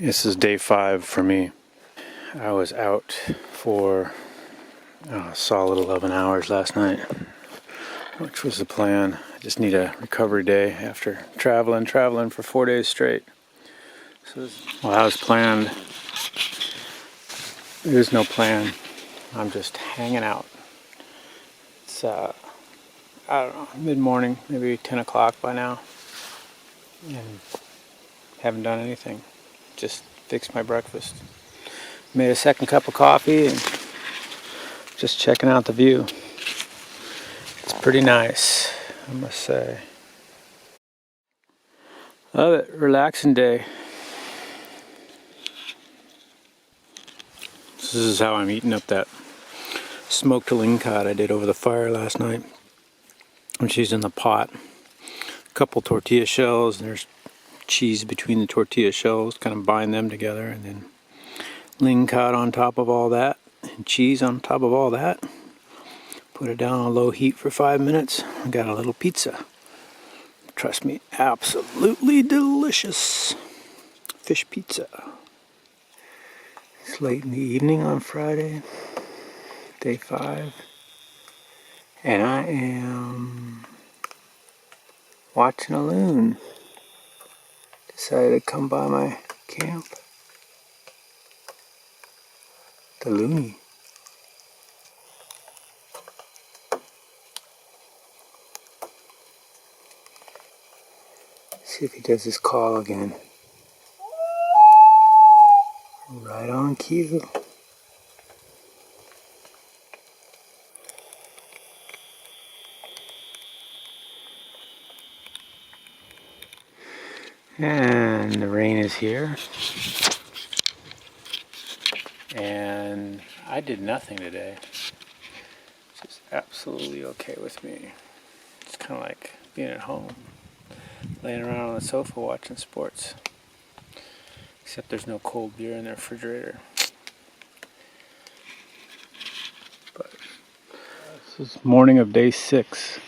This is day 5 for me. I was out for a solid 11 hours last night, which was the plan. I just need a recovery day after traveling for 4 days straight. So, well, that was planned. There is no plan. I'm just hanging out. It's, I don't know, mid-morning, maybe 10 o'clock by now. And haven't done anything. Just fixed my breakfast. Made a second cup of coffee and just checking out the view. It's pretty nice, I must say. Love it. Relaxing day. This is how I'm eating up that smoked lingcod I did over the fire last night. And she's in the pot. A couple tortilla shells, and there's cheese between the tortilla shells, kind of bind them together, and then lingcod on top of all that, and cheese on top of all that. Put it down on low heat for 5 minutes. I got a little pizza. Trust me, absolutely delicious. Fish pizza. It's late in the evening on Friday, day 5, and I am watching a loon. Decided to come by my camp. The loony. See if he does his call again. Right on cue. And the rain is here. And I did nothing today. Which is absolutely okay with me. It's kind of like being at home, laying around on the sofa watching sports. Except there's no cold beer in the refrigerator. But this is morning of day 6.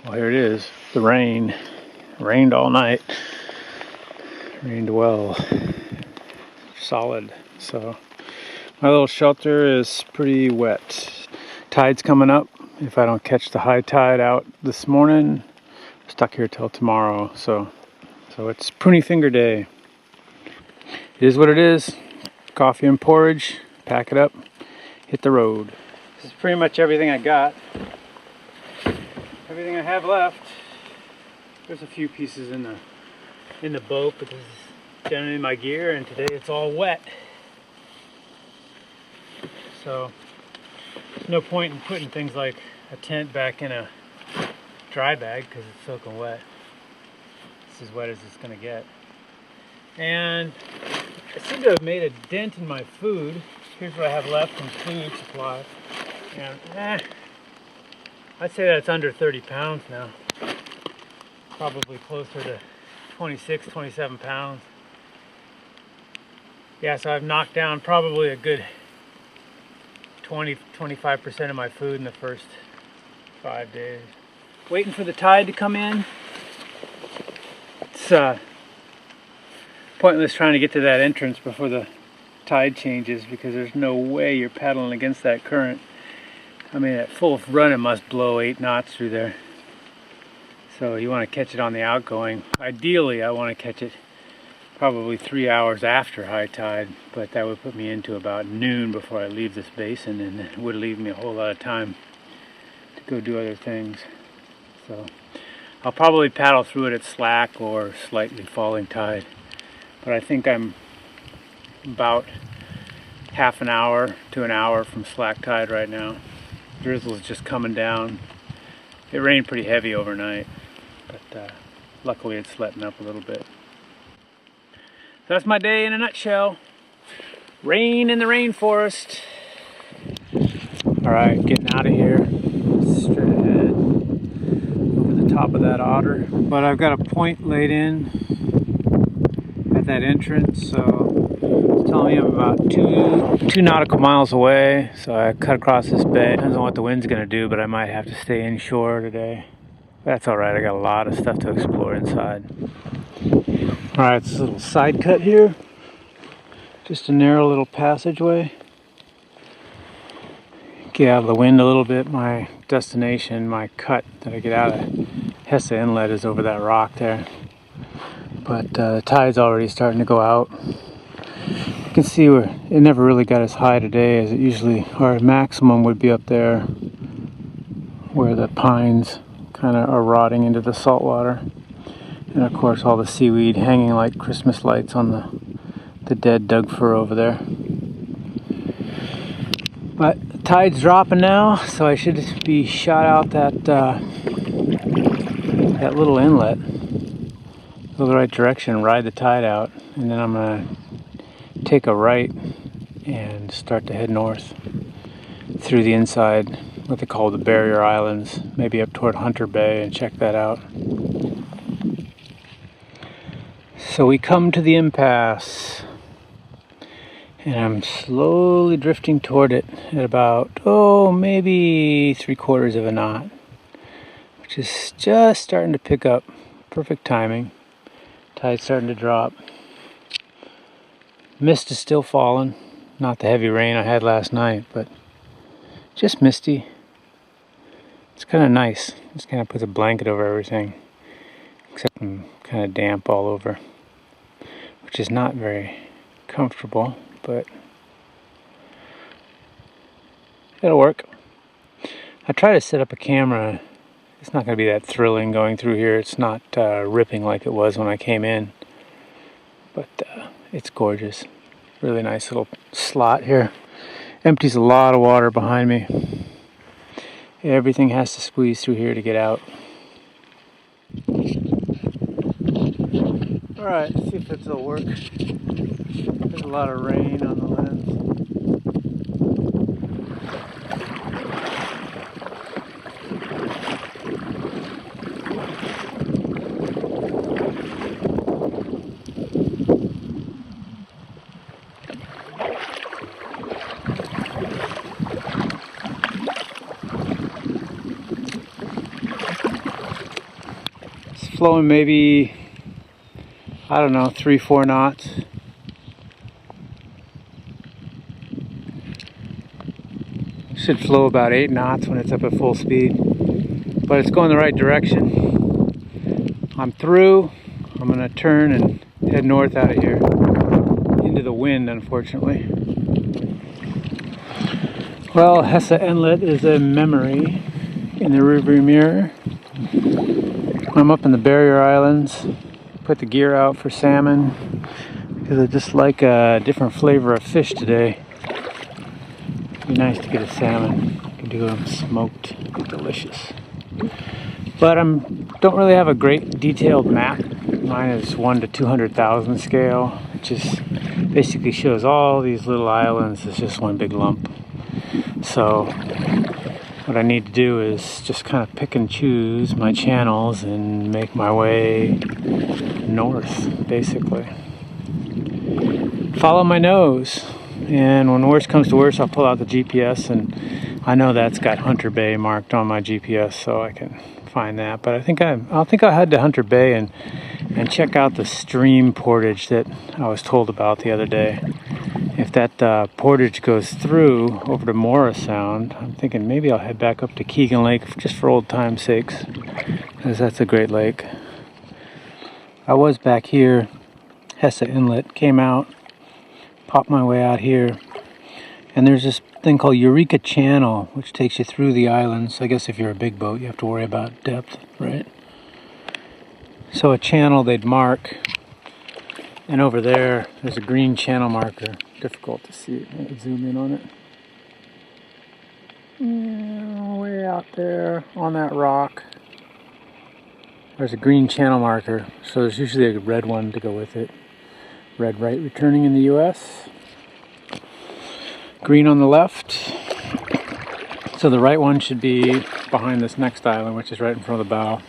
Well, here it is. The rain. Rained all night. Rained well. Solid. So my little shelter is pretty wet. Tide's coming up. If I don't catch the high tide out this morning, I'm stuck here till tomorrow. So it's pruny finger day. It is what it is. Coffee and porridge. Pack it up. Hit the road. This is pretty much everything I got. Everything I have left. There's a few pieces in the boat, but this is generally my gear, and today it's all wet. So there's no point in putting things like a tent back in a dry bag because it's soaking wet. It's as wet as it's going to get. And I seem to have made a dent in my food. Here's what I have left in food supply. And I'd say that it's under 30 pounds now. Probably closer to 26, 27 pounds. Yeah, so I've knocked down probably a good 20-25% of my food in the first 5 days. Waiting for the tide to come in. It's pointless trying to get to that entrance before the tide changes because there's no way you're paddling against that current. I mean, at full run it must blow 8 knots through there. So you want to catch it on the outgoing. Ideally, I want to catch it probably 3 hours after high tide, but that would put me into about noon before I leave this basin, and it would leave me a whole lot of time to go do other things. So I'll probably paddle through it at slack or slightly falling tide, but I think I'm about half an hour to an hour from slack tide right now. Drizzle's just coming down. It rained pretty heavy overnight, but luckily it's letting up a little bit. So that's my day in a nutshell. Rain in the rainforest. Alright, getting out of here. Straight ahead. Over the top of that otter. But I've got a point laid in at that entrance, so it's telling me I'm about two nautical miles away. So I cut across this bay. Depends on what the wind's going to do, but I might have to stay inshore today. That's alright, I got a lot of stuff to explore inside. Alright, it's a little side cut here. Just a narrow little passageway. Get out of the wind a little bit. My destination, my cut that I get out of Hesse Inlet is over that rock there. But the tide's already starting to go out. You can see where it never really got as high today as it usually, our maximum would be up there where the pines kind of are rotting into the salt water. And of course all the seaweed hanging like Christmas lights on the dead Doug fir over there. But the tide's dropping now, so I should be shot out that that little inlet. Go the right direction, ride the tide out, and then I'm gonna take a right and start to head north through the inside, what they call the Barrier Islands, maybe up toward Hunter Bay, and check that out. So we come to the impasse, and I'm slowly drifting toward it at about, maybe 3/4 of a knot, which is just starting to pick up. Perfect timing. Tide's starting to drop. Mist is still falling. Not the heavy rain I had last night, but just misty. It's kind of nice. Just kind of puts a blanket over everything, except I'm kind of damp all over, which is not very comfortable, but it'll work. I try to set up a camera. It's not going to be that thrilling going through here. It's not ripping like it was when I came in, but it's gorgeous. Really nice little slot here. Empties a lot of water behind me. Everything has to squeeze through here to get out. Alright, let's see if this will work. There's a lot of rain on the lens. It's flowing maybe, I don't know, 3-4 knots. Should flow about 8 knots when it's up at full speed, but it's going the right direction. I'm through. I'm gonna turn and head north out of here into the wind, unfortunately. Well, Hesse Inlet is a memory in the rearview mirror. I'm up in the Barrier Islands. Put the gear out for salmon because I just like a different flavor of fish today. It'd be nice to get a salmon. You can do them smoked. They're delicious. But I don't really have a great detailed map. Mine is 1 to 200,000 scale. It just basically shows all these little islands as just one big lump. So what I need to do is just kind of pick and choose my channels and make my way north, basically. Follow my nose. And when worst comes to worst, I'll pull out the GPS, and I know that's got Hunter Bay marked on my GPS, so I can find that. But I think I'll head to Hunter Bay and check out the stream portage that I was told about the other day. If that portage goes through over to Morris Sound, I'm thinking maybe I'll head back up to Keegan Lake just for old time's sakes, because that's a great lake. I was back here, Hesse Inlet, came out, popped my way out here, and there's this thing called Eureka Channel, which takes you through the islands. I guess if you're a big boat, you have to worry about depth, right? So a channel they'd mark, and over there's a green channel marker. Difficult to see. Let me zoom in on it. Yeah, way out there on that rock, there's a green channel marker. So there's usually a red one to go with it. Red right returning in the US. Green on the left. So the right one should be behind this next island, which is right in front of the bow.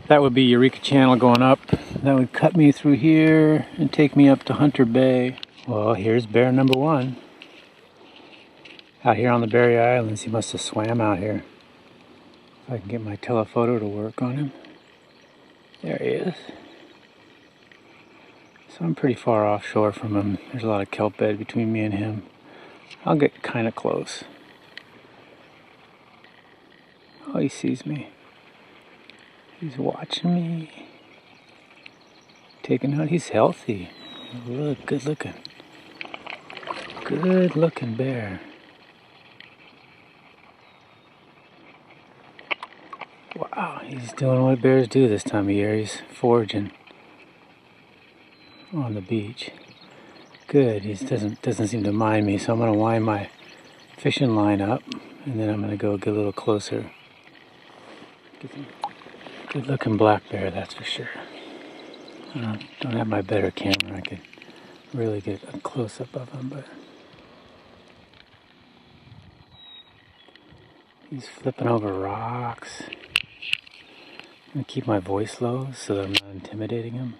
That would be Eureka Channel going up. That would cut me through here and take me up to Hunter Bay. Well, here's bear number 1. Out here on the Barrier Islands. He must have swam out here. If I can get my telephoto to work on him. There he is. So I'm pretty far offshore from him. There's a lot of kelp bed between me and him. I'll get kind of close. Oh, he sees me. He's watching me. Taking out, he's healthy. Look, good looking. Good looking bear. Wow, he's doing what bears do this time of year. He's foraging on the beach. Good, he doesn't seem to mind me, so I'm gonna wind my fishing line up and then I'm gonna go get a little closer. Good looking black bear, that's for sure. I don't have my better camera, I could really get a close up of him, but he's flipping over rocks. I'm gonna keep my voice low so that I'm not intimidating him.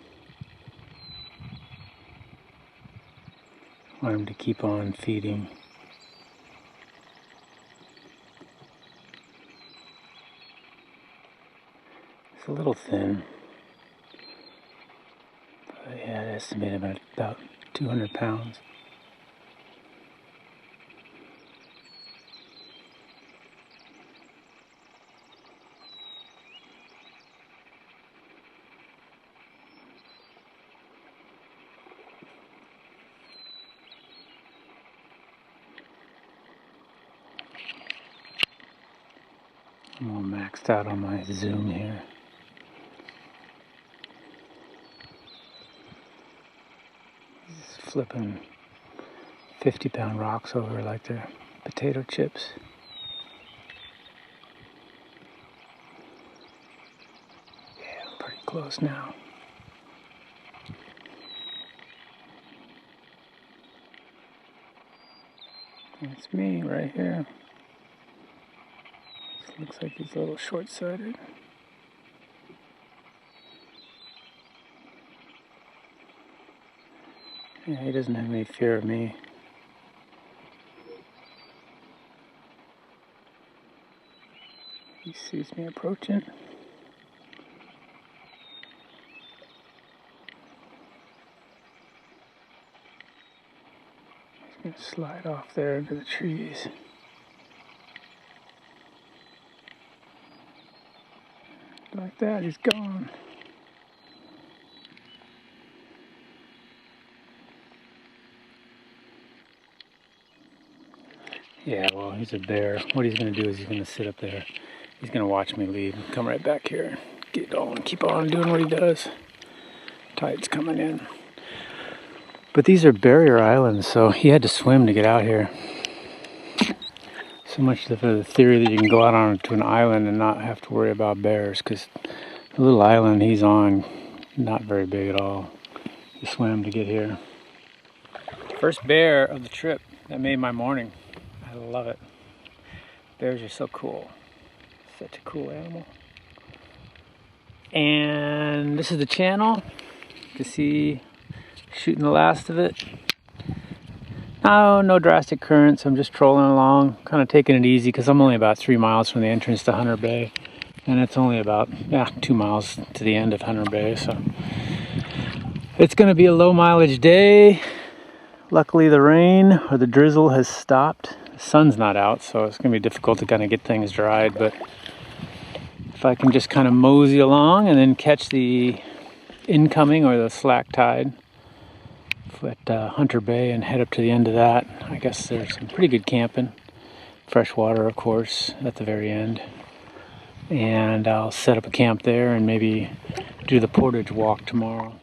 I want him to keep on feeding. It's a little thin. But yeah, I'd estimate about 200 pounds. I'm all maxed out on my zoom here. He's flipping 50-pound rocks over like they're potato chips. Yeah, I'm pretty close now. It's me right here. Looks like he's a little short-sighted. Yeah, he doesn't have any fear of me. He sees me approaching. He's going to slide off there into the trees. Like that, he's gone. Yeah, well, he's a bear. What he's going to do is he's going to sit up there. He's going to watch me leave and come right back here. Get on, keep on doing what he does. Tide's coming in. But these are barrier islands, so he had to swim to get out here. So much for the theory that you can go out onto an island and not have to worry about bears, because the little island he's on, not very big at all. He swam to get here. First bear of the trip that made my morning. I love it. Bears are so cool. Such a cool animal. And this is the channel. You can see shooting the last of it. No drastic currents. I'm just trolling along, kind of taking it easy because I'm only about 3 miles from the entrance to Hunter Bay. And it's only about 2 miles to the end of Hunter Bay. So it's going to be a low mileage day. Luckily the rain or the drizzle has stopped. The sun's not out, so it's going to be difficult to kind of get things dried. But if I can just kind of mosey along and then catch the incoming or the slack tide at Hunter Bay and head up to the end of that, I guess there's some pretty good camping. Fresh water, of course, at the very end. And I'll set up a camp there and maybe do the portage walk tomorrow.